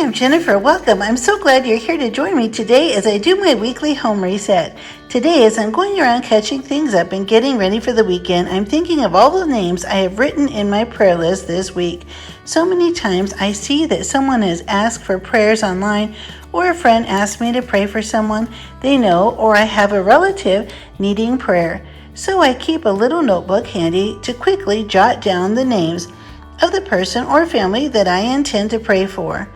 I'm Jennifer. Welcome. I'm so glad you're here to join me today as I do my weekly home reset. Today, as I'm going around catching things up and getting ready for the weekend, I'm thinking of all the names I have written in my prayer list this week. So many times I see that someone has asked for prayers online, or a friend asked me to pray for someone they know, or I have a relative needing prayer. So I keep a little notebook handy to quickly jot down the names of the person or family that I intend to pray for.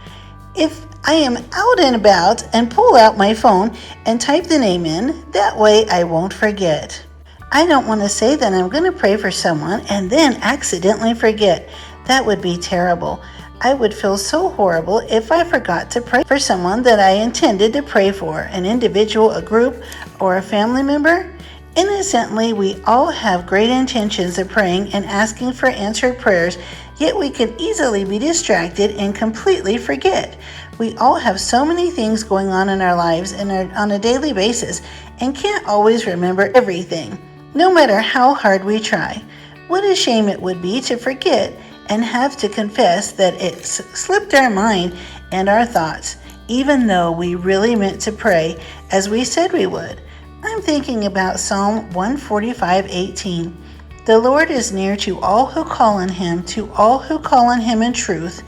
If I am out and about and pull out my phone and type the name in, that way I won't forget. I don't want to say that I'm going to pray for someone and then accidentally forget. That would be terrible. I would feel so horrible if I forgot to pray for someone that I intended to pray for, an individual, a group, or a family member. Innocently, we all have great intentions of praying and asking for answered prayers, yet we can easily be distracted and completely forget. We all have so many things going on in our lives and on a daily basis and can't always remember everything, no matter how hard we try. What a shame it would be to forget and have to confess that it slipped our mind and our thoughts, even though we really meant to pray as we said we would. I'm thinking about Psalm 145:18. The Lord is near to all who call on Him, to all who call on Him in truth.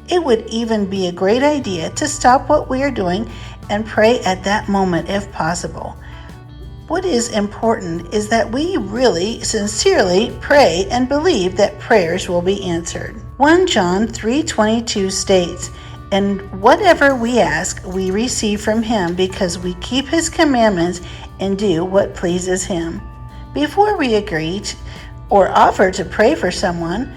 It would even be a great idea to stop what we are doing and pray at that moment if possible. What is important is that we really sincerely pray and believe that prayers will be answered. 1 John 3:22 states, "And whatever we ask, we receive from Him because we keep His commandments and do what pleases Him." Before we agree or offer to pray for someone,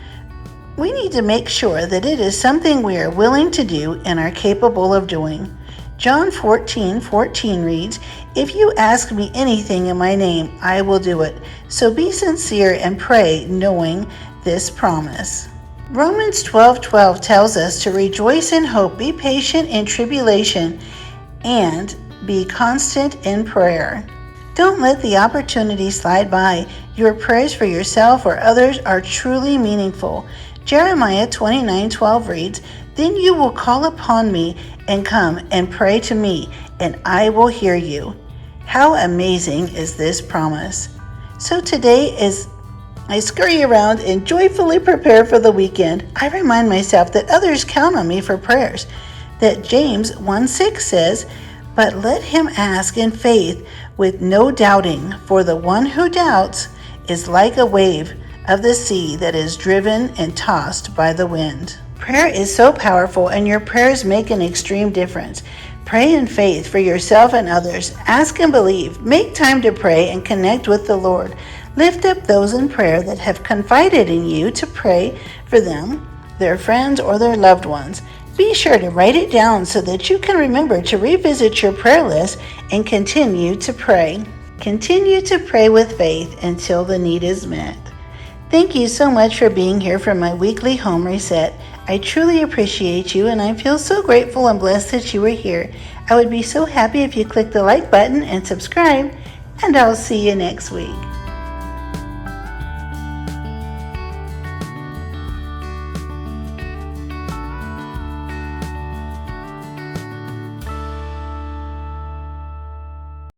we need to make sure that it is something we are willing to do and are capable of doing. John 14:14 reads, "If you ask me anything in my name, I will do it." So be sincere and pray knowing this promise. Romans 12:12 tells us to rejoice in hope, be patient in tribulation, and be constant in prayer. Don't let the opportunity slide by. Your prayers for yourself or others are truly meaningful. Jeremiah 29:12 reads, "Then you will call upon me and come and pray to me, and I will hear you." How amazing is this promise? So today, as I scurry around and joyfully prepare for the weekend, I remind myself that others count on me for prayers. That James 1:6 says, "But let him ask in faith with no doubting, for the one who doubts is like a wave of the sea that is driven and tossed by the wind." Prayer is so powerful, and your prayers make an extreme difference. Pray in faith for yourself and others. Ask and believe. Make time to pray and connect with the Lord. Lift up those in prayer that have confided in you to pray for them, their friends, or their loved ones. Be sure to write it down so that you can remember to revisit your prayer list and continue to pray. Continue to pray with faith until the need is met. Thank you so much for being here for my weekly home reset. I truly appreciate you, and I feel so grateful and blessed that you were here. I would be so happy if you click the like button and subscribe, and I'll see you next week.